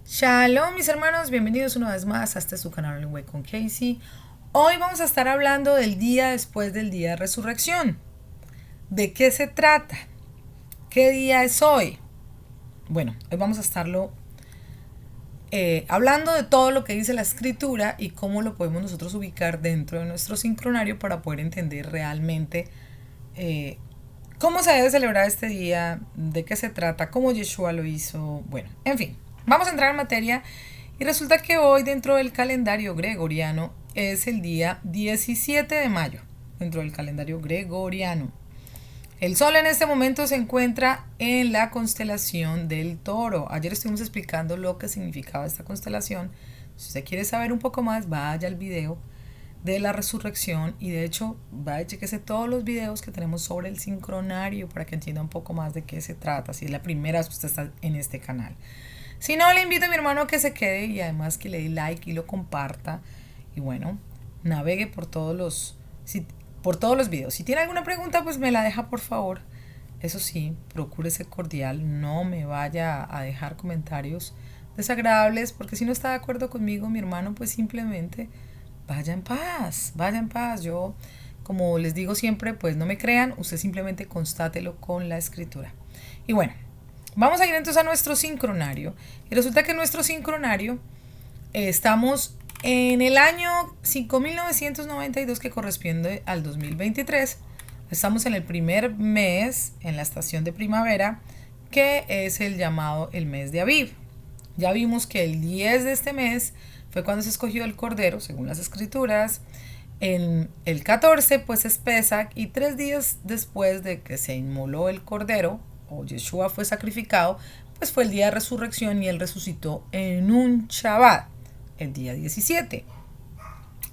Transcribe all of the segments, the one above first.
Shalom mis hermanos, bienvenidos una vez más a este su canal en Way con Casey. Hoy vamos a estar hablando del día después del día de resurrección. ¿De qué se trata? ¿Qué día es hoy? Bueno, hoy vamos a estarlo hablando de todo lo que dice la escritura y cómo lo podemos nosotros ubicar dentro de nuestro sincronario para poder entender realmente cómo se debe celebrar este día, de qué se trata, cómo Yeshua lo hizo, bueno, en fin. Vamos a entrar en materia y resulta que hoy dentro del calendario gregoriano es el día 17 de mayo, dentro del calendario gregoriano. El sol en este momento se encuentra en la constelación del Toro. Ayer estuvimos explicando lo que significaba esta constelación. Si usted quiere saber un poco más, vaya al video de la resurrección y de hecho vaya y chequese todos los videos que tenemos sobre el sincronario para que entienda un poco más de qué se trata, si es la primera vez que usted está en este canal. Si no, le invito a mi hermano a que se quede y además que le dé like y lo comparta. Y bueno, navegue por todos los videos. Si tiene alguna pregunta, pues me la deja por favor. Eso sí, procure ser cordial. No me vaya a dejar comentarios desagradables. Porque si no está de acuerdo conmigo, mi hermano, pues simplemente vaya en paz. Vaya en paz. Yo, como les digo siempre, pues no me crean. Usted simplemente constátelo con la escritura. Y bueno, vamos a ir entonces a nuestro sincronario. Y resulta que en nuestro sincronario estamos en el año 5992 que corresponde al 2023. Estamos en el primer mes, en la estación de primavera, que es el llamado el mes de Aviv. Ya vimos que el 10 de este mes fue cuando se escogió el cordero, según las escrituras. En el 14 pues es Pesach y 3 días después de que se inmoló el cordero, o Yeshua fue sacrificado, pues fue el día de resurrección y él resucitó en un Shabbat, el día 17.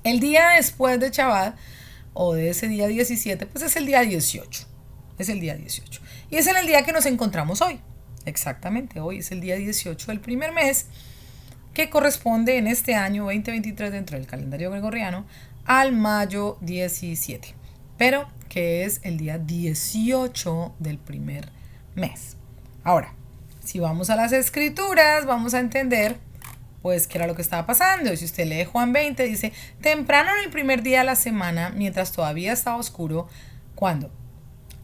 El día después de Shabbat, o de ese día 17, pues es el día 18. Es el día 18. Y es en el día que nos encontramos hoy. Exactamente, hoy es el día 18 del primer mes, que corresponde en este año 2023 dentro del calendario gregoriano al mayo 17, pero que es el día 18 del primer mes. Ahora, si vamos a las escrituras, vamos a entender pues qué era lo que estaba pasando. Y si usted lee Juan 20, dice, temprano en el primer día de la semana, mientras todavía estaba oscuro, ¿cuándo?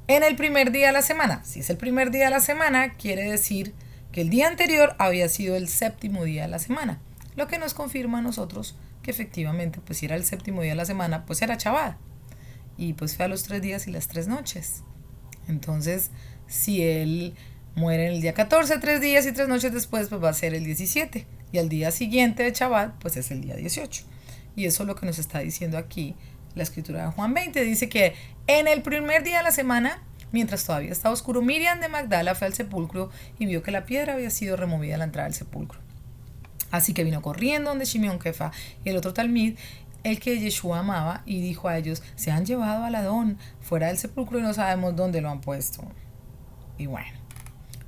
En el primer día de la semana. Si es el primer día de la semana, quiere decir que el día anterior había sido el séptimo día de la semana, lo que nos confirma a nosotros que efectivamente, pues si era el séptimo día de la semana, pues era Shabbat. Y pues fue a los 3 días y las 3 noches. Entonces, si él muere en el día 14, 3 días y 3 noches después, pues va a ser el 17. Y al día siguiente de Shabbat, pues es el día 18. Y eso es lo que nos está diciendo aquí la escritura de Juan 20. Dice que en el primer día de la semana, mientras todavía estaba oscuro, Miriam de Magdala fue al sepulcro y vio que la piedra había sido removida a la entrada del sepulcro. Así que vino corriendo donde Shimon Kefa y el otro talmid, el que Yeshua amaba, y dijo a ellos, se han llevado al Adón fuera del sepulcro y no sabemos dónde lo han puesto. Y bueno,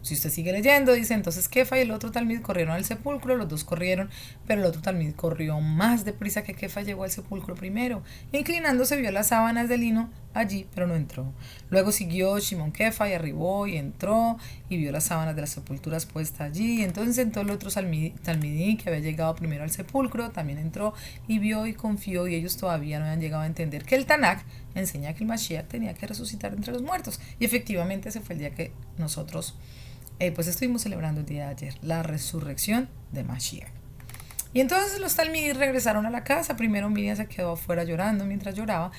si usted sigue leyendo, dice, entonces Kefa y el otro talmid corrieron al sepulcro, los dos corrieron, pero el otro talmid corrió más deprisa que Kefa, llegó al sepulcro primero. Inclinándose vio las sábanas de lino allí, pero no entró. Luego siguió Shimon Kefa y arribó y entró y vio las sábanas de las sepulturas puestas allí. Entonces entró el otro talmidí que había llegado primero al sepulcro, también entró y vio y confió, y ellos todavía no habían llegado a entender que el Tanakh enseña que el Mashiach tenía que resucitar entre los muertos. Y efectivamente ese fue el día que nosotros pues estuvimos celebrando el día de ayer, la resurrección de Mashiach. Y entonces los talmidí regresaron a la casa. Primero Miriam se quedó afuera llorando. Mientras lloraba,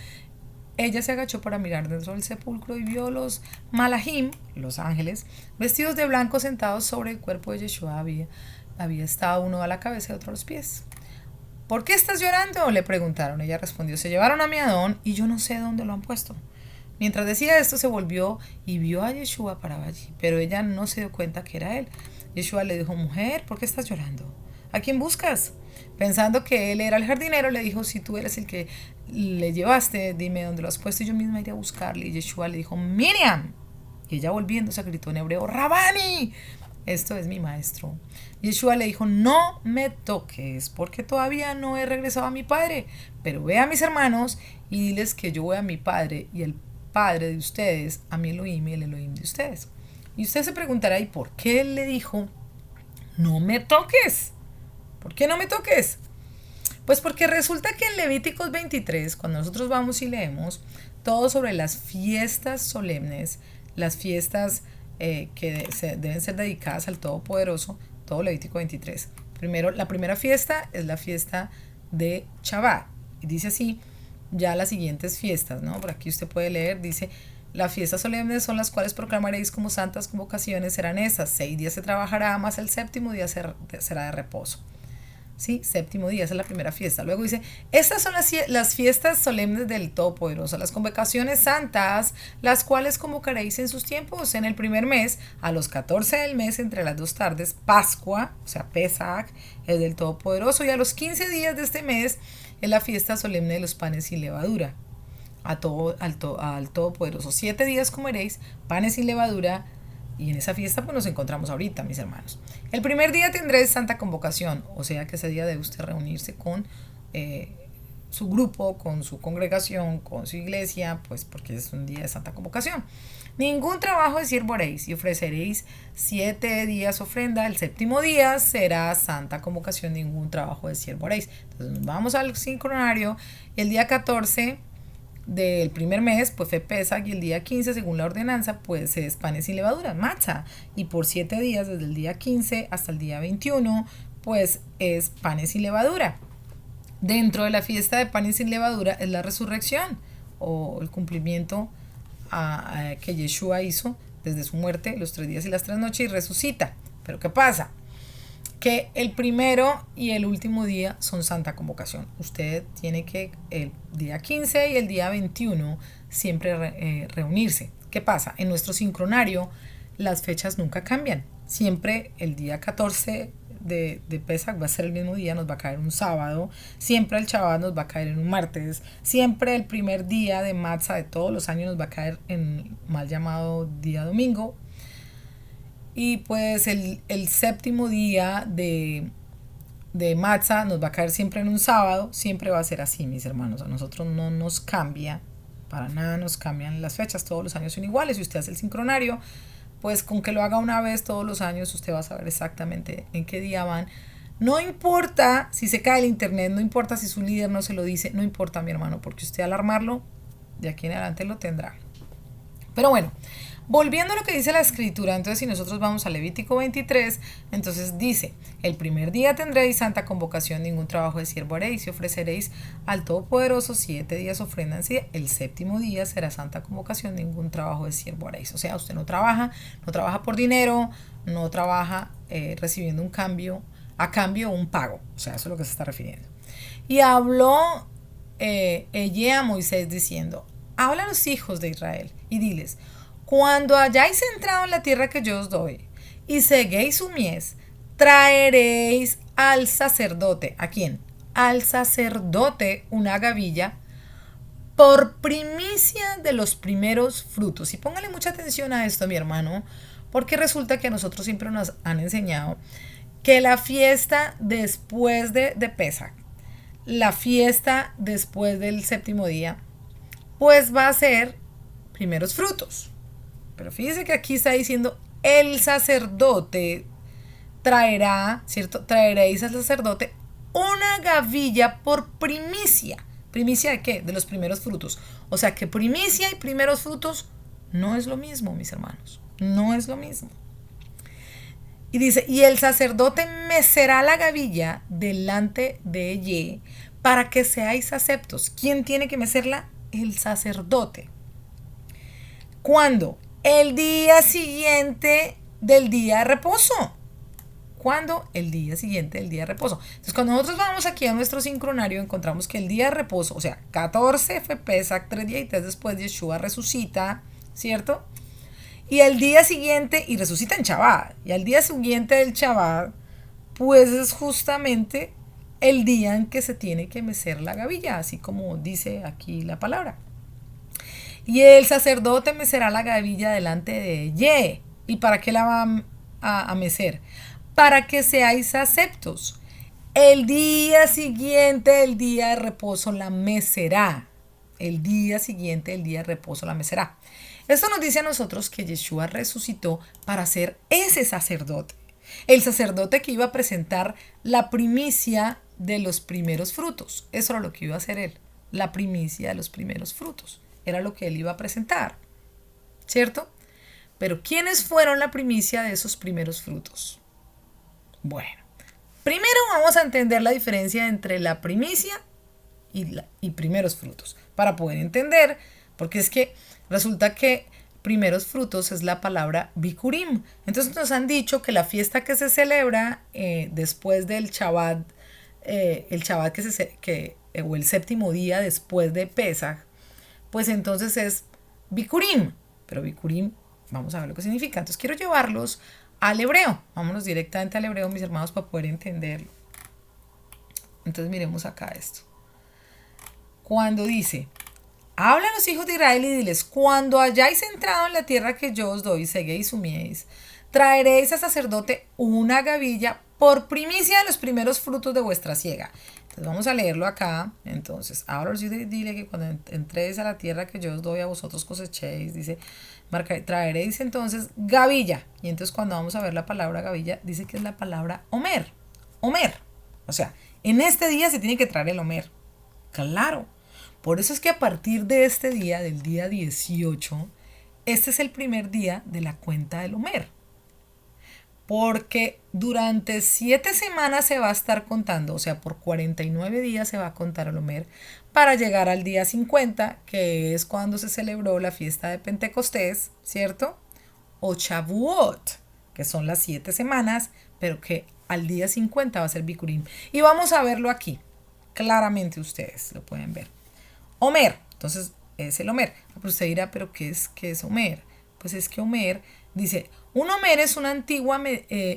ella se agachó para mirar dentro del sepulcro y vio los malahim, los ángeles, vestidos de blanco sentados sobre el cuerpo de Yeshua. Había estado uno a la cabeza y otro a los pies. ¿Por qué estás llorando?, le preguntaron. Ella respondió, se llevaron a mi Adón y yo no sé dónde lo han puesto. Mientras decía esto, se volvió y vio a Yeshua parado allí, pero ella no se dio cuenta que era él. Yeshua le dijo, mujer, ¿por qué estás llorando? ¿A quién buscas? Pensando que él era el jardinero, le dijo, si tú eres el que le llevaste, dime dónde lo has puesto y yo misma iré a buscarle. Y Yeshua le dijo, Miriam. Y ella volviéndose gritó en hebreo, Rabani, esto es mi maestro. Yeshua le dijo, no me toques, porque todavía no he regresado a mi padre, pero ve a mis hermanos y diles que yo voy a mi padre y el padre de ustedes, a mi Elohim y el Elohim de ustedes. Y usted se preguntará, ¿y por qué él le dijo, no me toques. ¿Por qué no me toques? Pues porque resulta que en Levíticos 23, cuando nosotros vamos y leemos todo sobre las fiestas solemnes, las fiestas deben ser dedicadas al Todopoderoso, todo Levítico 23. Primero, la primera fiesta es la fiesta de Shabbat. Y dice así, ya las siguientes fiestas, ¿no? Por aquí usted puede leer, dice, las fiestas solemnes son las cuales proclamaréis como santas convocaciones, serán esas. 6 días se trabajará, más el séptimo día será de reposo. ¿Sí? Séptimo día, esa es la primera fiesta. Luego dice, estas son las fiestas solemnes del Todopoderoso, las convocaciones santas, las cuales convocaréis en sus tiempos, en el primer mes, a los 14 del mes, entre las 2 tardes, Pascua, o sea, Pesach, es del Todopoderoso, y a los 15 días de este mes es la fiesta solemne de los panes sin levadura, al Todopoderoso. 7 días comeréis panes sin levadura, y en esa fiesta pues nos encontramos ahorita, mis hermanos. El primer día tendréis santa convocación, o sea que ese día debe usted reunirse con su grupo, con su congregación, con su iglesia, pues porque es un día de santa convocación. Ningún trabajo de siervo haréis y ofreceréis 7 días ofrenda. El séptimo día será santa convocación, ningún trabajo de siervo haréis. Entonces nos vamos al sincronario. El día 14 del primer mes, pues fue Pesach, y el día 15, según la ordenanza, pues es panes sin levadura, matzah. Y por 7 días, desde el día 15 hasta el día 21, pues es panes sin levadura. Dentro de la fiesta de panes sin levadura es la resurrección, o el cumplimiento que Yeshua hizo desde su muerte, los 3 días y las 3 noches, y resucita. Pero ¿qué pasa? Que el primero y el último día son santa convocación. Usted tiene que el día 15 y el día 21 siempre reunirse. ¿Qué pasa? En nuestro sincronario las fechas nunca cambian. Siempre el día 14 de Pesach va a ser el mismo día, nos va a caer un sábado. Siempre el Shabbat nos va a caer en un martes. Siempre el primer día de Matzah de todos los años nos va a caer en mal llamado día domingo. Y pues el séptimo día de Matzah nos va a caer siempre en un sábado. Siempre va a ser así, mis hermanos. A nosotros no nos cambia, para nada nos cambian las fechas. Todos los años son iguales. Si usted hace el sincronario, pues con que lo haga una vez todos los años, usted va a saber exactamente en qué día van. No importa si se cae el internet, no importa si su líder no se lo dice, no importa, mi hermano, porque usted al armarlo, de aquí en adelante lo tendrá. Pero bueno, volviendo a lo que dice la escritura, entonces si nosotros vamos a Levítico 23, entonces dice, el primer día tendréis santa convocación, ningún trabajo de siervo haréis y ofreceréis al Todopoderoso 7 días ofrenda en sí, el séptimo día será santa convocación, ningún trabajo de siervo haréis. O sea, usted no trabaja por dinero, no trabaja recibiendo a cambio un pago, o sea, eso es lo que se está refiriendo. Y habló ella a Moisés diciendo, habla a los hijos de Israel y diles, cuando hayáis entrado en la tierra que yo os doy y seguéis su mies, traeréis al sacerdote. ¿A quién? Al sacerdote una gavilla por primicia de los primeros frutos. Y póngale mucha atención a esto, mi hermano, porque resulta que a nosotros siempre nos han enseñado que la fiesta después de Pesach, la fiesta después del séptimo día, pues va a ser primeros frutos. Pero fíjese que aquí está diciendo el sacerdote traerá, ¿cierto? Traeréis al sacerdote una gavilla por primicia. ¿Primicia de qué? De los primeros frutos. O sea que primicia y primeros frutos no es lo mismo, mis hermanos. No es lo mismo. Y dice, y el sacerdote mecerá la gavilla delante de ella para que seáis aceptos. ¿Quién tiene que mecerla? El sacerdote. ¿Cuándo? El día siguiente del día de reposo. ¿Cuándo? El día siguiente del día de reposo. Entonces, cuando nosotros vamos aquí a nuestro sincronario, encontramos que el día de reposo, o sea, 14 fue Pesach, 3 días y 3 después Yeshua resucita, ¿cierto? Y el día siguiente, y resucita en Shabbat, y al día siguiente del Shabbat, pues es justamente el día en que se tiene que mecer la gavilla, así como dice aquí la palabra. Y el sacerdote mecerá la gavilla delante de ella. ¿Y para qué la va a mecer? Para que seáis aceptos. El día siguiente, el día de reposo, la mecerá. El día siguiente, el día de reposo, la mecerá. Esto nos dice a nosotros que Yeshua resucitó para ser ese sacerdote. El sacerdote que iba a presentar la primicia de los primeros frutos. Eso era lo que iba a hacer él. La primicia de los primeros frutos. Era lo que él iba a presentar. ¿Cierto? Pero ¿quiénes fueron la primicia de esos primeros frutos? Bueno, primero vamos a entender la diferencia entre la primicia y primeros frutos. Para poder entender, porque es que resulta que primeros frutos es la palabra Bikurim. Entonces nos han dicho que la fiesta que se celebra después del Shabbat, el Shabbat o el séptimo día después de Pesaj, pues entonces es Bikurim. Pero Bikurim, vamos a ver lo que significa. Entonces quiero llevarlos al hebreo. Vámonos directamente al hebreo, mis hermanos, para poder entenderlo. Entonces miremos acá esto. Cuando dice: habla a los hijos de Israel y diles: cuando hayáis entrado en la tierra que yo os doy, seguéis humiéis, traeréis al sacerdote una gavilla por primicia de los primeros frutos de vuestra siega. Entonces vamos a leerlo acá. Entonces, habla a los hijos y dile que cuando entréis a la tierra que yo os doy, a vosotros cosechéis, dice, traeréis entonces gavilla. Y entonces cuando vamos a ver la palabra gavilla, dice que es la palabra omer. Omer. O sea, en este día se tiene que traer el omer. Claro. Por eso es que a partir de este día, del día 18, este es el primer día de la cuenta del omer. Porque durante 7 semanas se va a estar contando, o sea, por 49 días se va a contar el omer, para llegar al día 50, que es cuando se celebró la fiesta de Pentecostés, ¿cierto? O Shavuot, que son las 7 semanas, pero que al día 50 va a ser Bikurim. Y vamos a verlo aquí, claramente ustedes lo pueden ver. Omer, entonces es el omer. Pero usted dirá, ¿pero qué es omer? Pues es que omer dice, un omer es una antigua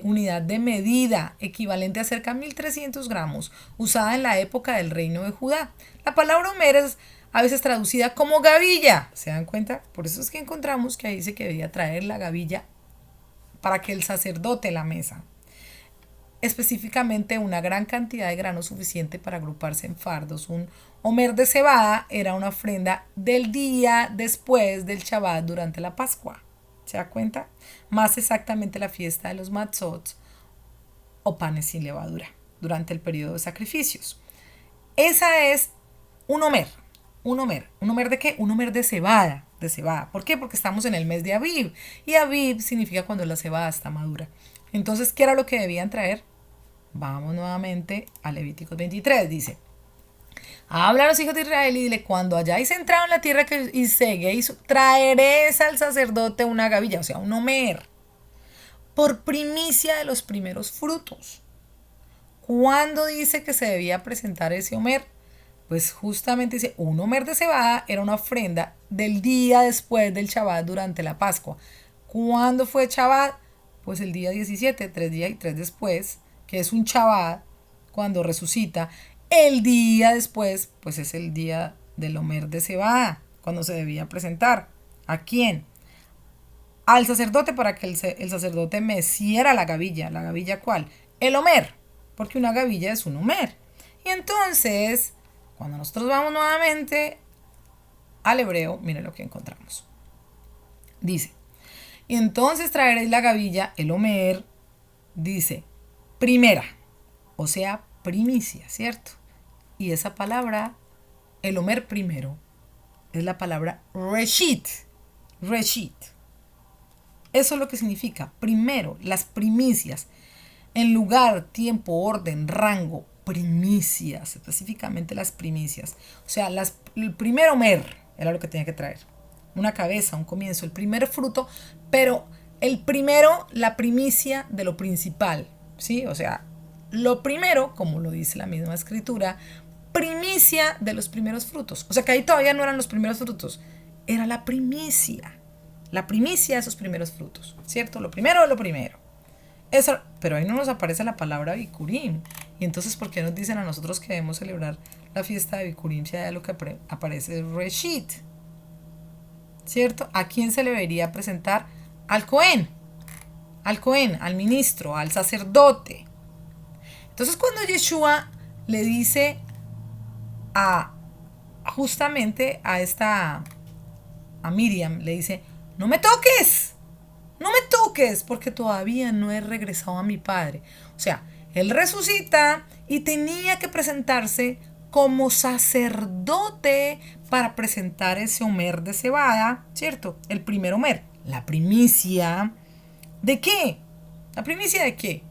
unidad de medida equivalente a cerca de 1300 gramos, usada en la época del reino de Judá. La palabra omer es a veces traducida como gavilla. ¿Se dan cuenta? Por eso es que encontramos que ahí dice que debía traer la gavilla para que el sacerdote la mesa. Específicamente una gran cantidad de grano suficiente para agruparse en fardos. Un omer de cebada era una ofrenda del día después del Shabbat durante la Pascua. ¿Se da cuenta? Más exactamente la fiesta de los matzot o panes sin levadura durante el periodo de sacrificios. Esa es un omer. ¿Un omer? ¿Un omer de qué? Un omer de cebada. De cebada. ¿Por qué? Porque estamos en el mes de Aviv. Y Aviv significa cuando la cebada está madura. Entonces, ¿qué era lo que debían traer? Vamos nuevamente a Levíticos 23. Dice: habla a los hijos de Israel y dile: cuando hayáis entrado en la tierra y seguéis, traeréis al sacerdote una gavilla, o sea, un omer, por primicia de los primeros frutos. ¿Cuándo dice que se debía presentar ese omer? Pues justamente dice, un omer de cebada era una ofrenda del día después del Shabbat durante la Pascua. ¿Cuándo fue Shabbat? Pues el día 17, 3 días y 3 después, que es un Shabbat, cuando resucita. El día después, pues es el día del omer de cebada, cuando se debía presentar. ¿A quién? Al sacerdote, para que el sacerdote meciera la gavilla. ¿La gavilla cuál? El omer, porque una gavilla es un omer. Y entonces, cuando nosotros vamos nuevamente al hebreo, miren lo que encontramos. Dice, y entonces traeréis la gavilla, el omer, dice, primera, o sea, primicia, ¿cierto? Y esa palabra, el omer primero, es la palabra reshit. Reshit. Eso es lo que significa primero, las primicias. En lugar, tiempo, orden, rango, primicias, específicamente las primicias. O sea, el primer omer era lo que tenía que traer. Una cabeza, un comienzo, el primer fruto, pero el primero, la primicia de lo principal, ¿sí? O sea, lo primero, como lo dice la misma escritura, primicia de los primeros frutos. O sea, que ahí todavía no eran los primeros frutos, era la primicia de esos primeros frutos, ¿cierto? Lo primero es lo primero. Eso, pero ahí no nos aparece la palabra Bikurim. Y entonces, ¿por qué nos dicen a nosotros que debemos celebrar la fiesta de Bikurim si hay lo que aparece es Reshit? ¿Cierto? ¿A quién se le debería presentar? Al Cohen, al ministro, al sacerdote. Entonces, cuando Yeshua le dice justamente a Miriam, le dice, no me toques, no me toques porque todavía no he regresado a mi padre. O sea, él resucita y tenía que presentarse como sacerdote para presentar ese Omer de cebada, ¿cierto? El primer Omer, la primicia. ¿De qué? ¿La primicia de qué?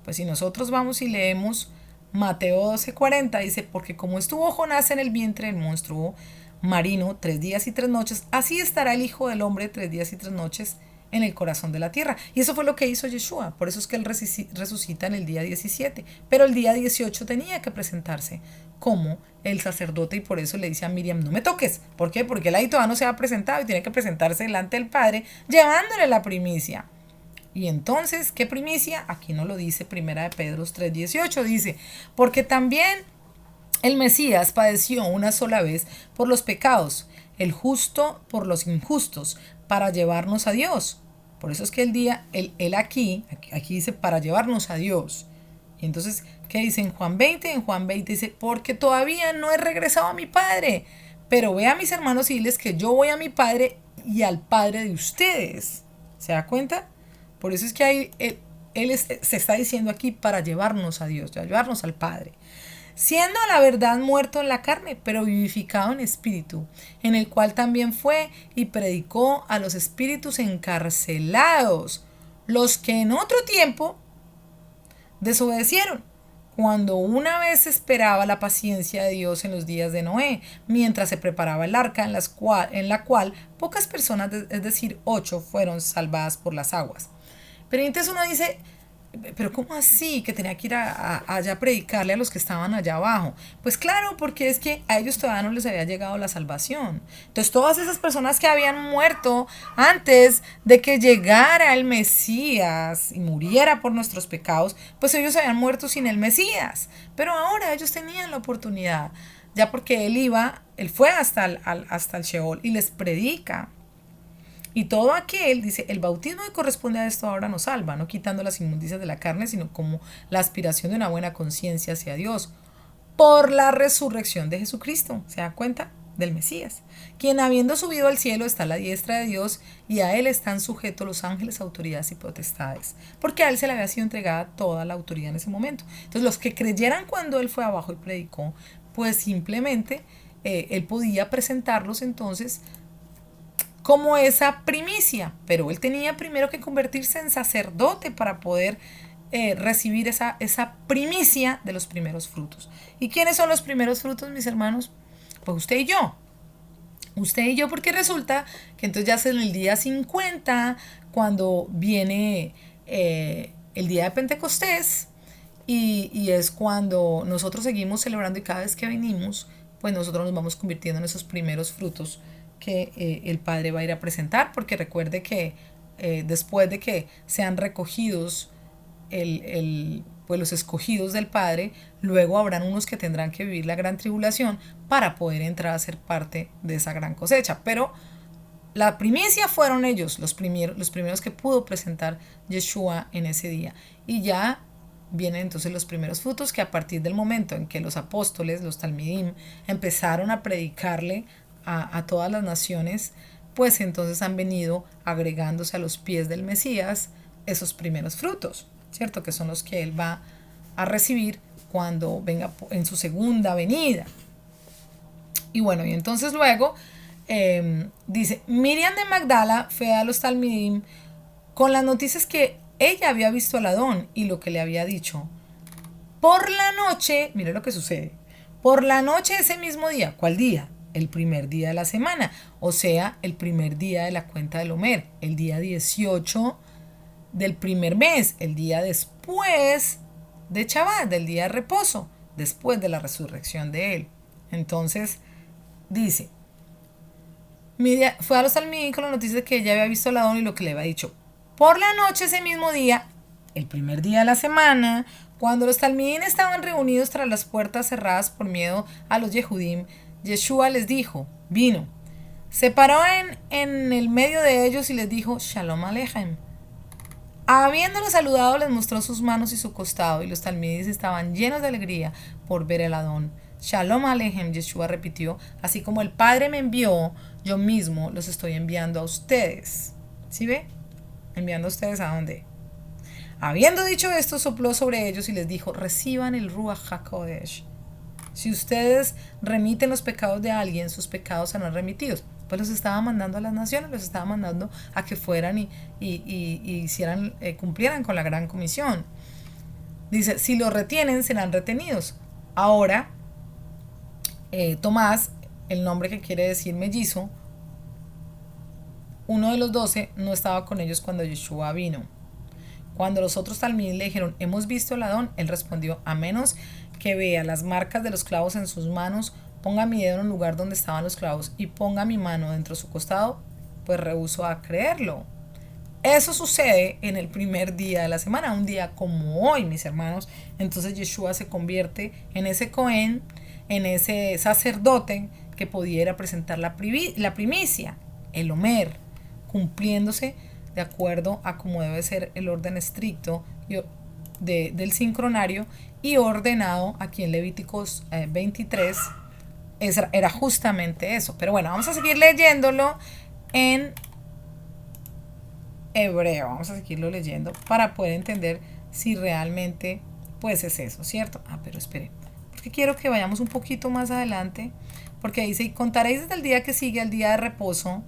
Pues si nosotros vamos y leemos Mateo 12:40, dice, porque como estuvo Jonás en el vientre del monstruo marino 3 días y 3 noches, así estará el Hijo del Hombre 3 días y 3 noches en el corazón de la tierra. Y eso fue lo que hizo Yeshua. Por eso es que él resucita en el día 17. Pero el día 18 tenía que presentarse como el sacerdote y por eso le dice a Miriam, no me toques. ¿Por qué? Porque él ahí todavía no se ha presentado y tiene que presentarse delante del Padre llevándole la primicia. Y entonces, ¿qué primicia? Aquí no lo dice Primera de Pedro 3:18, dice, porque también el Mesías padeció una sola vez por los pecados, el justo por los injustos, para llevarnos a Dios. Por eso es que él aquí dice para llevarnos a Dios. Y entonces, ¿qué dice en Juan 20? En Juan 20 dice, porque todavía no he regresado a mi Padre, pero ve a mis hermanos y diles que yo voy a mi Padre y al Padre de ustedes. ¿Se da cuenta? Por eso es que ahí se está diciendo aquí para llevarnos a Dios, llevarnos al Padre. Siendo a la verdad muerto en la carne, pero vivificado en espíritu, en el cual también fue y predicó a los espíritus encarcelados, los que en otro tiempo desobedecieron, cuando una vez esperaba la paciencia de Dios en los días de Noé, mientras se preparaba el arca en la cual pocas personas, es decir, 8, fueron salvadas por las aguas. Pero entonces uno dice, pero ¿cómo así? Que tenía que ir allá a predicarle a los que estaban allá abajo. Pues claro, porque es que a ellos todavía no les había llegado la salvación. Entonces todas esas personas que habían muerto antes de que llegara el Mesías y muriera por nuestros pecados, pues ellos habían muerto sin el Mesías. Pero ahora ellos tenían la oportunidad, ya porque él fue hasta el Sheol y les predica. Y todo aquel, dice, el bautismo que corresponde a esto ahora nos salva, no quitando las inmundicias de la carne, sino como la aspiración de una buena conciencia hacia Dios, por la resurrección de Jesucristo. ¿Se da cuenta? Del Mesías, quien habiendo subido al cielo está a la diestra de Dios y a él están sujetos los ángeles, autoridades y potestades, porque a él se le había sido entregada toda la autoridad en ese momento. Entonces los que creyeran cuando él fue abajo y predicó, pues simplemente él podía presentarlos entonces como esa primicia, pero él tenía primero que convertirse en sacerdote para poder recibir esa primicia de los primeros frutos. ¿Y quiénes son los primeros frutos, mis hermanos? Pues usted y yo. Usted y yo, porque resulta que entonces ya es en el día 50, cuando viene el día de Pentecostés, y es cuando nosotros seguimos celebrando y cada vez que venimos, pues nosotros nos vamos convirtiendo en esos primeros frutos que el Padre va a ir a presentar, porque recuerde que después de que sean recogidos pues los escogidos del Padre, luego habrán unos que tendrán que vivir la gran tribulación para poder entrar a ser parte de esa gran cosecha. Pero la primicia fueron ellos, los primeros que pudo presentar Yeshua en ese día. Y ya vienen entonces los primeros frutos, que a partir del momento en que los apóstoles, los talmidim, empezaron a predicarle a todas las naciones, pues entonces han venido agregándose a los pies del Mesías esos primeros frutos, ¿cierto? Que son los que él va a recibir cuando venga en su segunda venida. Y bueno, y entonces luego dice, Miriam de Magdala fue a los talmidim con las noticias que ella había visto al Adón y lo que le había dicho. Por la noche, mire lo que sucede, por la noche de ese mismo día, ¿cuál día? El primer día de la semana, o sea, el primer día de la cuenta del Omer, el día 18 del primer mes, el día después de Shabbat, del día de reposo, después de la resurrección de él. Entonces, dice, Miriam fue a los talmidim con la noticia de que ella había visto al Adón y lo que le había dicho. Por la noche ese mismo día, el primer día de la semana, cuando los talmidim estaban reunidos tras las puertas cerradas por miedo a los Yehudim, Yeshua les dijo, vino, se paró en el medio de ellos y les dijo, Shalom Aleichem. Habiéndolos saludado, les mostró sus manos y su costado, y los talmidim estaban llenos de alegría por ver el Adón. Shalom Aleichem, Yeshua repitió, así como el Padre me envió, yo mismo los estoy enviando a ustedes. ¿Sí ve? enviando a ustedes a dónde. Habiendo dicho esto, sopló sobre ellos y les dijo, reciban el Ruach HaKodesh. Si ustedes remiten los pecados de alguien, sus pecados serán remitidos. Pues los estaba mandando a las naciones, los estaba mandando a que fueran y hicieran, cumplieran con la gran comisión. Dice, si los retienen, serán retenidos. Ahora, Tomás, el nombre que quiere decir mellizo, uno de los 12, no estaba con ellos cuando Yeshua vino. Cuando los otros talmidín le dijeron, hemos visto al Adón, él respondió, a menos que vea las marcas de los clavos en sus manos, ponga mi dedo en el lugar donde estaban los clavos y ponga mi mano dentro de su costado, pues rehúso a creerlo. Eso sucede en el primer día de la semana, un día como hoy, mis hermanos. Entonces Yeshua se convierte en ese Cohen, en ese sacerdote que pudiera presentar la primicia, el Omer, cumpliéndose de acuerdo a cómo debe ser el orden estricto del sincronario y ordenado aquí en Levíticos 23. Era justamente eso. Pero bueno, vamos a seguir leyéndolo en hebreo. Vamos a seguirlo leyendo para poder entender si realmente pues es eso, ¿cierto? Pero esperen, porque quiero que vayamos un poquito más adelante, porque dice, y contaréis desde el día que sigue al día de reposo,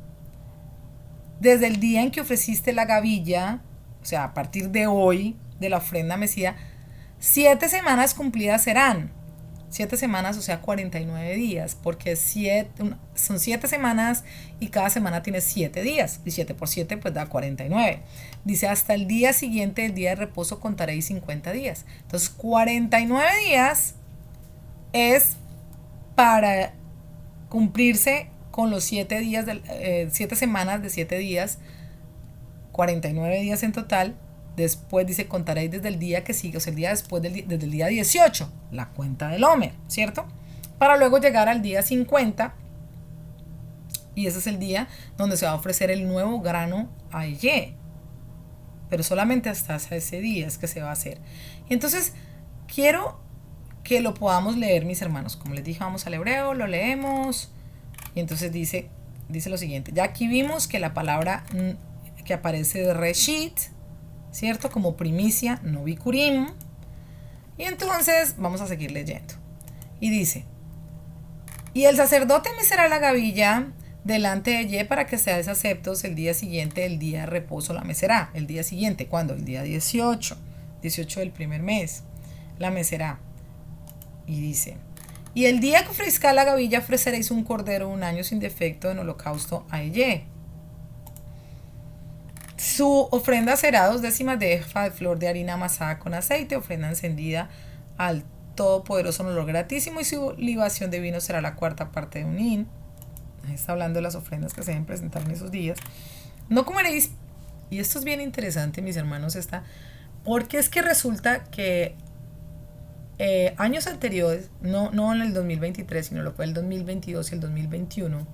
desde el día en que ofreciste la gavilla, o sea, a partir de hoy, de la ofrenda mecida, 7 semanas cumplidas serán. 7 semanas, o sea, 49 días, porque son 7 semanas y cada semana tiene 7 días, y 7 por 7 pues da 49. Dice, hasta el día siguiente del día de reposo contaréis 50 días. Entonces, 49 días es para cumplirse con los 7 días, 7 semanas de 7 días, 49 días en total. Después dice, contaréis desde el día que sigue, o sea, el día después desde el día 18, la cuenta del Omer, ¿cierto? Para luego llegar al día 50, y ese es el día donde se va a ofrecer el nuevo grano a Yeh. Pero solamente hasta ese día es que se va a hacer. Y entonces, quiero que lo podamos leer, mis hermanos. Como les dije, vamos al hebreo, lo leemos. Y entonces dice lo siguiente. Ya aquí vimos que la palabra que aparece de Reshit, ¿cierto? Como primicia, no bikurim. Y entonces vamos a seguir leyendo. Y dice, y el sacerdote mecerá la gavilla delante de Yeh para que seáis aceptos el día siguiente, el día de reposo la mecerá. El día siguiente, ¿cuándo? El día 18 del primer mes, la mecerá. Y dice, y el día que ofrezca la gavilla ofreceréis un cordero 1 año sin defecto en holocausto a Yeh. Su ofrenda será 2 décimas de efa de flor de harina amasada con aceite, ofrenda encendida al Todopoderoso en olor gratísimo, y su libación de vino será la 4ª parte de un hin. Ahí está hablando de las ofrendas que se deben presentar en esos días. No comeréis, y esto es bien interesante, mis hermanos, porque es que resulta que años anteriores, no en el 2023, sino lo fue el 2022 y el 2021,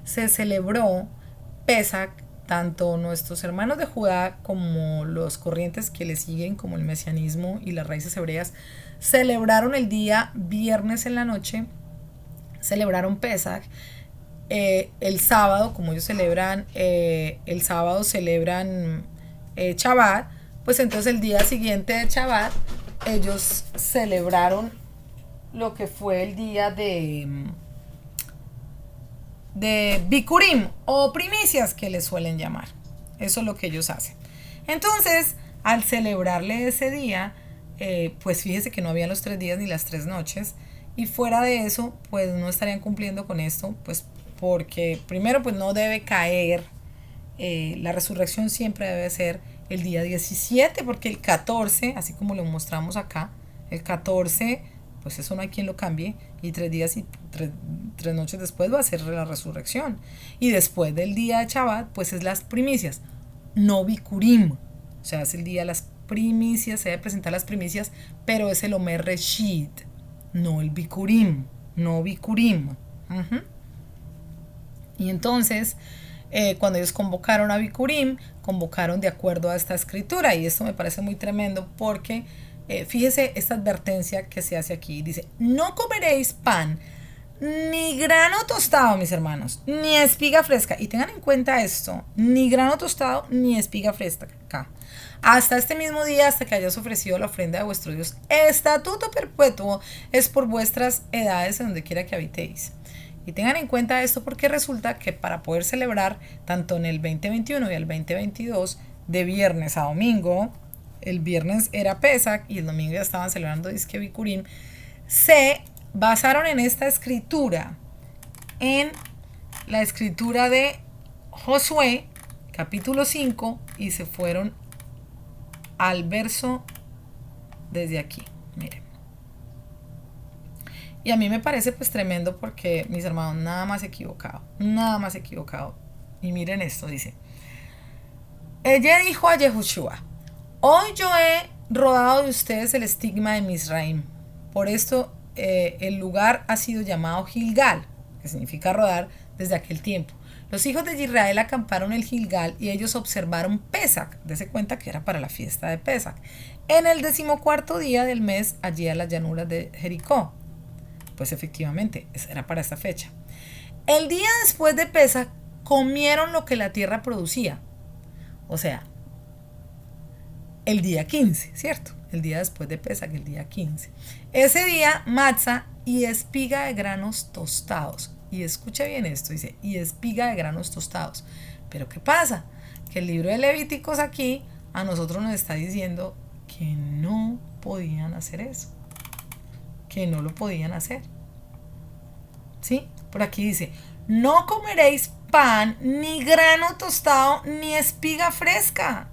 se celebró Pesach. Tanto nuestros hermanos de Judá como los corrientes que le siguen, como el mesianismo y las raíces hebreas, celebraron el día viernes en la noche, celebraron Pesach. El sábado, como ellos celebran, el sábado celebran Shabbat, pues entonces el día siguiente de Shabbat, ellos celebraron lo que fue el día de bikurim o primicias que les suelen llamar. Eso es lo que ellos hacen. Entonces, al celebrarle ese día, pues fíjese que no había los 3 días ni las 3 noches, y fuera de eso, pues no estarían cumpliendo con esto, pues porque primero pues no debe caer, la resurrección siempre debe ser el día 17, porque el 14, así como lo mostramos acá, el 14, pues eso no hay quien lo cambie, y 3 días y 3 noches después va a ser la resurrección. Y después del día de Shabbat, pues es las primicias, no bikurim, o sea, es el día de las primicias, se debe presentar las primicias, pero es el Omer Reshit, no el bikurim, no bikurim. Y entonces, cuando ellos convocaron a bikurim, convocaron de acuerdo a esta escritura, y esto me parece muy tremendo porque fíjese esta advertencia que se hace aquí. Dice, no comeréis pan ni grano tostado, mis hermanos, ni espiga fresca. Y tengan en cuenta esto, ni grano tostado, ni espiga fresca. Hasta este mismo día, hasta que hayas ofrecido la ofrenda de vuestro Dios. Estatuto perpetuo es por vuestras edades en donde quiera que habitéis. Y tengan en cuenta esto porque resulta que para poder celebrar tanto en el 2021 y el 2022, de viernes a domingo, el viernes era Pesach y el domingo ya estaban celebrando Disque Bikurim, se basaron en esta escritura, en la escritura de Josué, capítulo 5, y se fueron al verso desde aquí, miren. Y a mí me parece pues tremendo porque, mis hermanos, nada más equivocado. Y miren esto, dice. Ella dijo a Yehoshua, hoy yo he rodado de ustedes el estigma de Misraim. Por esto el lugar ha sido llamado Gilgal, que significa rodar desde aquel tiempo. Los hijos de Israel acamparon en Gilgal y ellos observaron Pesach. Dese cuenta que era para la fiesta de Pesach. En el 14º día del mes, allí a las llanuras de Jericó. Pues efectivamente, era para esta fecha. El día después de Pesach, comieron lo que la tierra producía. O sea, el día 15, ¿cierto? El día después de Pesach, el día 15. Ese día, matzá y espiga de granos tostados. Y escucha bien esto, dice, y espiga de granos tostados. Pero ¿qué pasa? Que el libro de Levíticos aquí a nosotros nos está diciendo que no podían hacer eso. Que no lo podían hacer. ¿Sí? Por aquí dice, no comeréis pan, ni grano tostado, ni espiga fresca.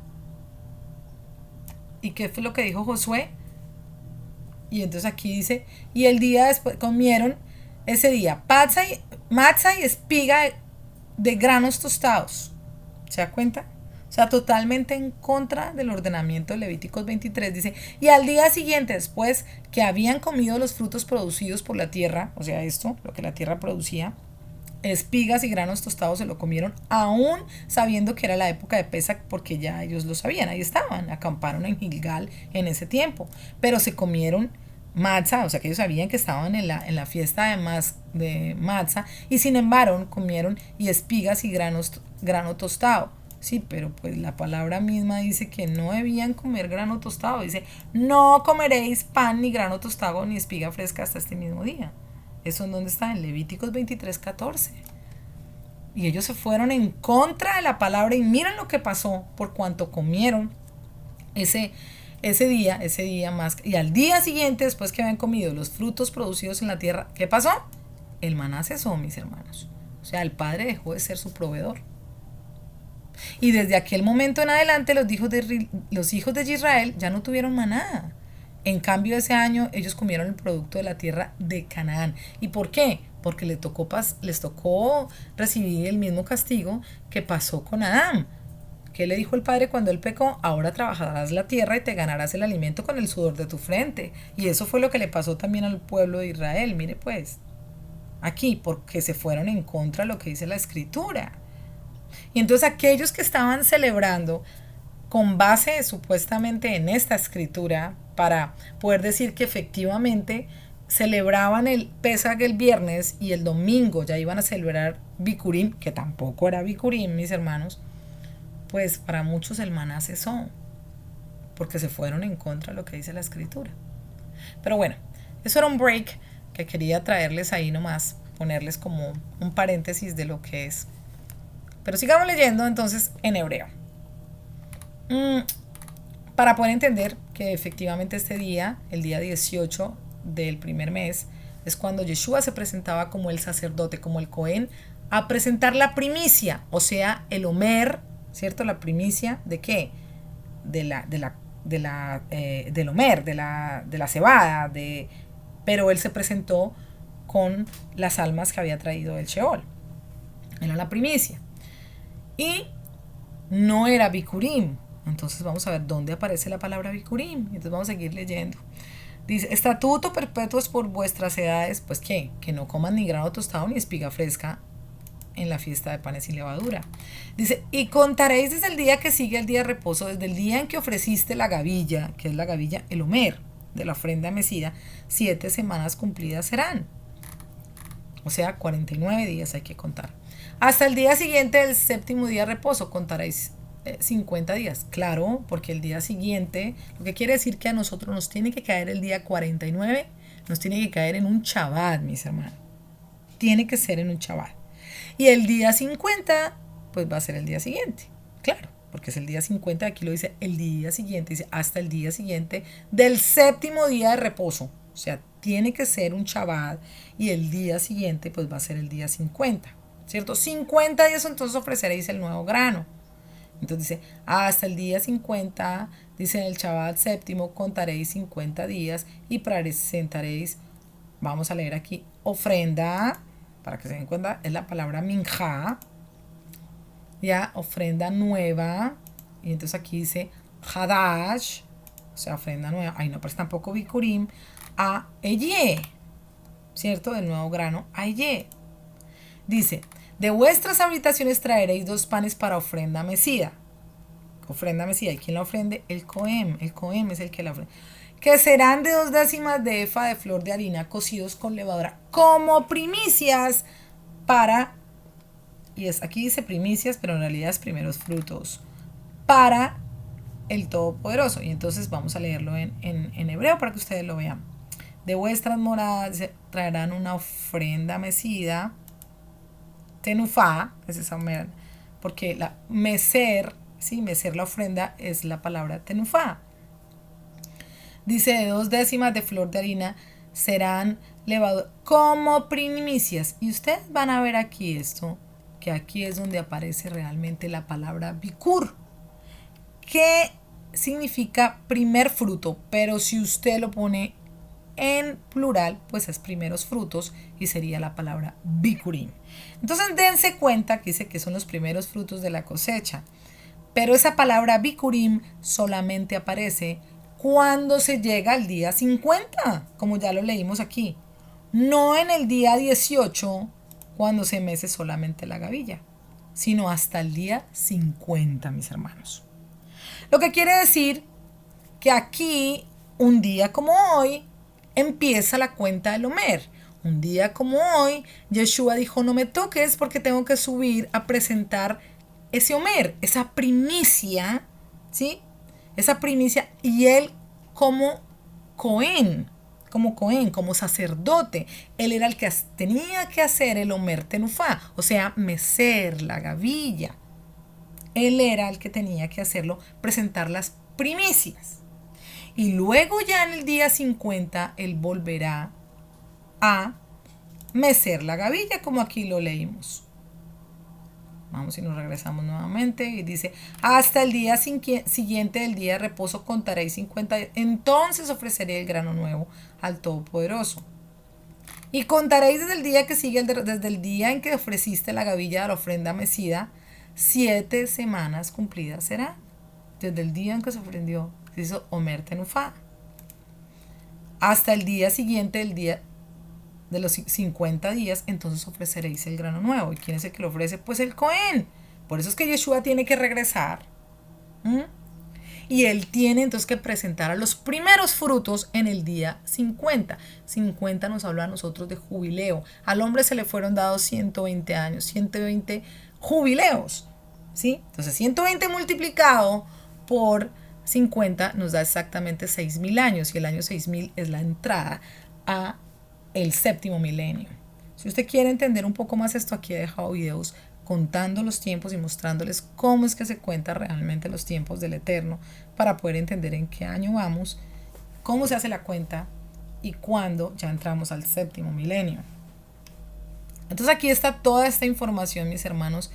¿Y qué fue lo que dijo Josué? Y entonces aquí dice, y el día después comieron ese día matzá y espiga de granos tostados. ¿Se da cuenta? O sea, totalmente en contra del ordenamiento de Levíticos 23. Dice, y al día siguiente, después que habían comido los frutos producidos por la tierra, o sea, esto, lo que la tierra producía, espigas y granos tostados se lo comieron, aún sabiendo que era la época de Pesach, porque ya ellos lo sabían, ahí estaban, acamparon en Gilgal en ese tiempo, pero se comieron matzá, o sea que ellos sabían que estaban en la fiesta de matzá, y sin embargo comieron y espigas y grano tostado. Sí, pero pues la palabra misma dice que no debían comer grano tostado. Dice, no comeréis pan, ni grano tostado, ni espiga fresca hasta este mismo día. ¿Eso en dónde está? En Levíticos 23:14. Y ellos se fueron en contra de la palabra y miren lo que pasó por cuanto comieron ese día más. Y al día siguiente, después que habían comido los frutos producidos en la tierra, ¿qué pasó? El maná cesó, mis hermanos. O sea, el Padre dejó de ser su proveedor. Y desde aquel momento en adelante los hijos de Israel ya no tuvieron maná. En cambio, ese año ellos comieron el producto de la tierra de Canaán. ¿Y por qué? Porque les tocó recibir el mismo castigo que pasó con Adán. ¿Qué le dijo el Padre cuando él pecó? Ahora trabajarás la tierra y te ganarás el alimento con el sudor de tu frente. Y eso fue lo que le pasó también al pueblo de Israel. Mire pues, aquí, porque se fueron en contra de lo que dice la Escritura. Y entonces aquellos que estaban celebrando con base supuestamente en esta escritura para poder decir que efectivamente celebraban el Pesach el viernes y el domingo ya iban a celebrar Bikurim, que tampoco era Bikurim, mis hermanos, pues para muchos el maná cesó porque se fueron en contra de lo que dice la escritura. Pero bueno, eso era un break que quería traerles ahí nomás, ponerles como un paréntesis de lo que es. Pero sigamos leyendo entonces en hebreo. Para poder entender que efectivamente este día, el día 18 del primer mes, es cuando Yeshua se presentaba como el sacerdote, como el Cohen, a presentar la primicia, o sea, el Omer, ¿cierto? La primicia ¿de qué? Del Omer, de la cebada, pero él se presentó con las almas que había traído del Sheol. Era la primicia. Y no era Bikurim. Entonces vamos a ver dónde aparece la palabra Bikurim. Entonces vamos a seguir leyendo. Dice, estatuto perpetuo es por vuestras edades. Pues ¿qué? Que no coman ni grano tostado ni espiga fresca en la fiesta de panes sin levadura. Dice, y contaréis desde el día que sigue el día de reposo, desde el día en que ofreciste la gavilla, que es la gavilla, el Omer, de la ofrenda mecida, 7 semanas cumplidas serán. O sea, 49 días hay que contar. Hasta el día siguiente del séptimo día de reposo contaréis 50 días. Claro, porque el día siguiente, lo que quiere decir que a nosotros nos tiene que caer el día 49, nos tiene que caer en un Shabbat, mis hermanos. Tiene que ser en un Shabbat. Y el día 50, pues va a ser el día siguiente. Claro, porque es el día 50, aquí lo dice el día siguiente, dice hasta el día siguiente del séptimo día de reposo. O sea, tiene que ser un Shabbat y el día siguiente pues va a ser el día 50, ¿cierto? 50 días entonces ofreceréis el nuevo grano. Entonces dice, hasta el día 50, dice en el Shabbat séptimo, contaréis 50 días y presentaréis, vamos a leer aquí, ofrenda, para que se den cuenta, es la palabra minja, ya, ofrenda nueva, y entonces aquí dice hadash, o sea, ofrenda nueva, ay no, pero tampoco bikurim, a eye, ¿cierto? Del nuevo grano, a eye. Dice, de vuestras habitaciones traeréis 2 panes para ofrenda mecida. Ofrenda mecida, ¿y quién la ofrende? El Cohem es el que la ofrenda. Que serán de 2 décimas de efa de flor de harina cocidos con levadura como primicias para, y es, aquí dice primicias, pero en realidad es primeros frutos, para el Todopoderoso. Y entonces vamos a leerlo en hebreo para que ustedes lo vean. De vuestras moradas traerán una ofrenda mecida, tenufá, es esa, porque la mecer, sí, mecer la ofrenda es la palabra tenufá. Dice, de 2 décimas de flor de harina serán levadura como primicias. Y ustedes van a ver aquí esto, que aquí es donde aparece realmente la palabra bikur, que significa primer fruto, pero si usted lo pone en plural, pues es primeros frutos y sería la palabra bikurim. Entonces dense cuenta que dice que son los primeros frutos de la cosecha, pero esa palabra bikurim solamente aparece cuando se llega al día 50, como ya lo leímos aquí, no en el día 18, cuando se mece solamente la gavilla, sino hasta el día 50, mis hermanos. Lo que quiere decir que aquí, un día como hoy, empieza la cuenta del Omer. Un día como hoy, Yeshua dijo, no me toques porque tengo que subir a presentar ese Omer, esa primicia, ¿sí? Esa primicia, y él como Cohen, como sacerdote, él era el que tenía que hacer el Omer Tenufá, o sea, mecer la gavilla. Él era el que tenía que hacerlo, presentar las primicias. Y luego ya en el día 50, él volverá a mecer la gavilla, como aquí lo leímos. Vamos y nos regresamos nuevamente y dice, hasta el día siguiente del día de reposo contaréis 50, entonces ofreceré el grano nuevo al Todopoderoso. Y contaréis desde el día que sigue, desde el día en que ofreciste la gavilla de la ofrenda mecida, 7 semanas cumplidas serán. Desde el día en que se ofrendió, se hizo Omer Tenufá, hasta el día siguiente del día de los 50 días, entonces ofreceréis el grano nuevo. ¿Y quién es el que lo ofrece? Pues el Cohen. Por eso es que Yeshua tiene que regresar. Y él tiene entonces que presentar a los primeros frutos en el día 50. 50 nos habla a nosotros de jubileo. Al hombre se le fueron dados 120 años, 120 jubileos, ¿sí? Entonces 120 multiplicado por 50 nos da exactamente 6.000 años, y el año 6.000 es la entrada a el séptimo milenio. Si usted quiere entender un poco más esto, aquí he dejado videos contando los tiempos y mostrándoles cómo es que se cuentan realmente los tiempos del Eterno, para poder entender en qué año vamos, cómo se hace la cuenta y cuándo ya entramos al séptimo milenio. Entonces aquí está toda esta información, mis hermanos,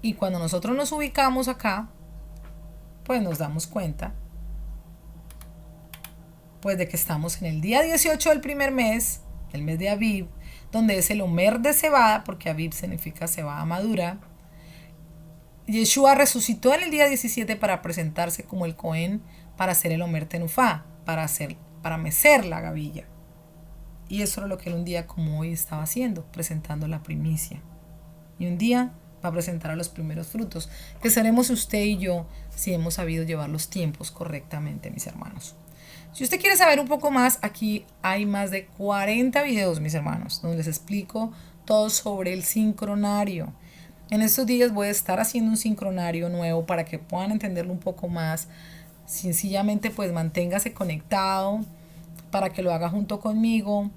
y cuando nosotros nos ubicamos acá, pues nos damos cuenta pues de que estamos en el día 18 del primer mes, el mes de Aviv, donde es el Omer de cebada, porque Aviv significa cebada madura. Yeshua resucitó en el día 17 para presentarse como el Cohen, para hacer el Omer Tenufá, para mecer la gavilla. Y eso era lo que él un día como hoy estaba haciendo, presentando la primicia. Y un día va a presentar a los primeros frutos, que seremos usted y yo si hemos sabido llevar los tiempos correctamente, mis hermanos. Si usted quiere saber un poco más, aquí hay más de 40 videos, mis hermanos, donde les explico todo sobre el sincronario. En estos días voy a estar haciendo un sincronario nuevo para que puedan entenderlo un poco más. Sencillamente pues manténgase conectado para que lo haga junto conmigo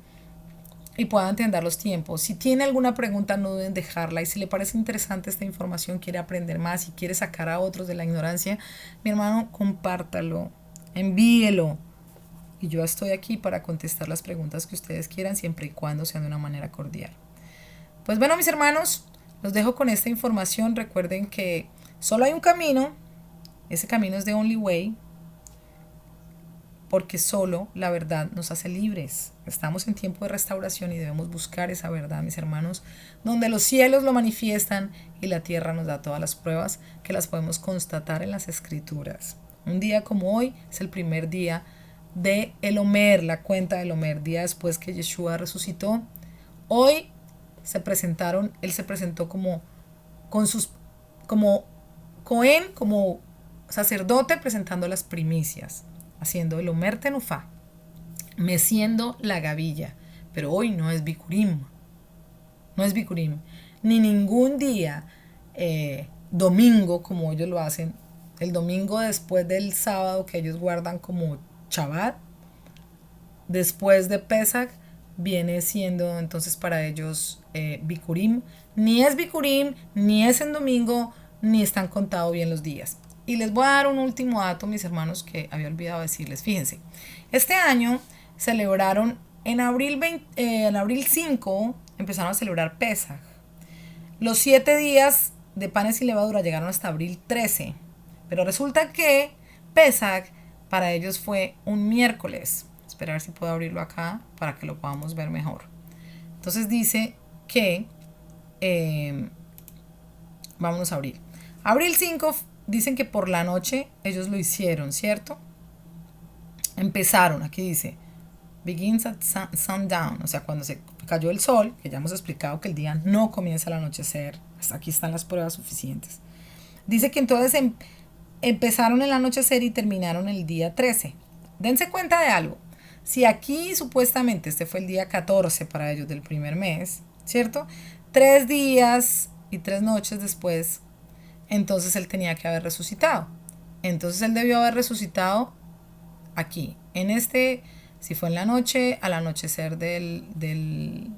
y pueda entender los tiempos. Si tiene alguna pregunta, no duden en dejarla. Y si le parece interesante esta información, quiere aprender más y quiere sacar a otros de la ignorancia, mi hermano, compártalo, envíelo. Y yo estoy aquí para contestar las preguntas que ustedes quieran, siempre y cuando sean de una manera cordial. Pues bueno, mis hermanos, los dejo con esta información. Recuerden que solo hay un camino. Ese camino es de Only Way, porque solo la verdad nos hace libres. Estamos en tiempo de restauración y debemos buscar esa verdad, mis hermanos, donde los cielos lo manifiestan y la tierra nos da todas las pruebas que las podemos constatar en las escrituras. Un día como hoy es el primer día de el Omer, la cuenta del Omer, día después que Yeshua resucitó. Hoy él se presentó como Cohen, como sacerdote, presentando las primicias, haciendo el Omer Tenufá, meciendo la gavilla. Pero hoy no es Bikurim, ni ningún día domingo como ellos lo hacen, el domingo después del sábado que ellos guardan como Shabbat, después de Pesach, viene siendo entonces para ellos Bikurim. Ni es Bikurim, ni es en domingo, ni están contados bien los días. Y les voy a dar un último dato, mis hermanos, que había olvidado decirles. Fíjense, este año celebraron en abril 5, empezaron a celebrar Pesach. Los 7 días de panes sin levadura llegaron hasta abril 13. Pero resulta que Pesach para ellos fue un miércoles. Esperar si puedo abrirlo acá para que lo podamos ver mejor. Entonces dice que vámonos a abril. Abril 5 dicen que por la noche ellos lo hicieron, ¿cierto? Empezaron, aquí dice begins at sundown, o sea, cuando se cayó el sol, que ya hemos explicado que el día no comienza al anochecer. Hasta aquí están las pruebas suficientes. Dice que entonces empezaron el anochecer y terminaron el día 13. Dense cuenta de algo. Si aquí supuestamente este fue el día 14 para ellos del primer mes, ¿cierto? 3 días y 3 noches después, entonces él tenía que haber resucitado. Entonces él debió haber resucitado aquí, si fue en la noche, al anochecer del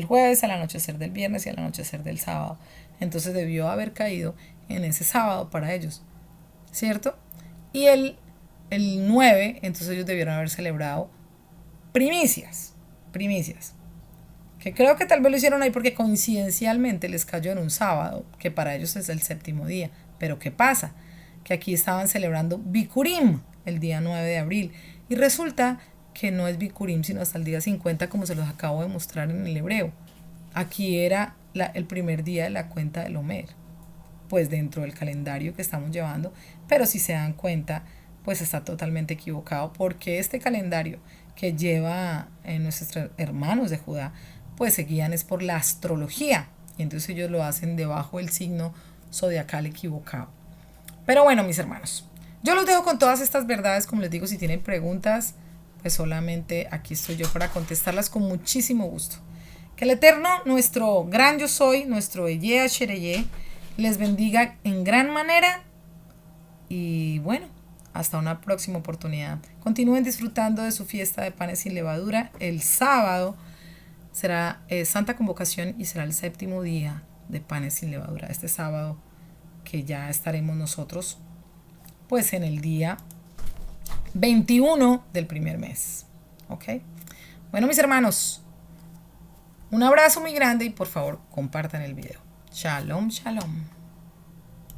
jueves, al anochecer del viernes y al anochecer del sábado. Entonces debió haber caído en ese sábado para ellos, ¿cierto? Y el 9, entonces ellos debieron haber celebrado primicias, que creo que tal vez lo hicieron ahí porque coincidencialmente les cayó en un sábado, que para ellos es el 7º día. Pero ¿qué pasa? Que aquí estaban celebrando Bikurim el día 9 de abril y resulta que no es Bikurim sino hasta el día 50, como se los acabo de mostrar en el hebreo. Aquí era el primer día de la cuenta del Omer, pues dentro del calendario que estamos llevando, pero si se dan cuenta, pues está totalmente equivocado, porque este calendario que lleva nuestros hermanos de Judá, pues se guían es por la astrología, y entonces ellos lo hacen debajo del signo zodiacal equivocado. Pero bueno, mis hermanos, yo los dejo con todas estas verdades. Como les digo, si tienen preguntas, pues solamente aquí estoy yo para contestarlas con muchísimo gusto. Que el Eterno, nuestro gran yo soy, nuestro Eye Asher, les bendiga en gran manera. Y bueno, hasta una próxima oportunidad. Continúen disfrutando de su fiesta de panes sin levadura. El sábado será Santa Convocación y será el 7º día de panes sin levadura. Este sábado que ya estaremos nosotros pues en el día 21 del primer mes. ¿Ok? Bueno, mis hermanos, un abrazo muy grande y por favor compartan el video. Shalom, shalom.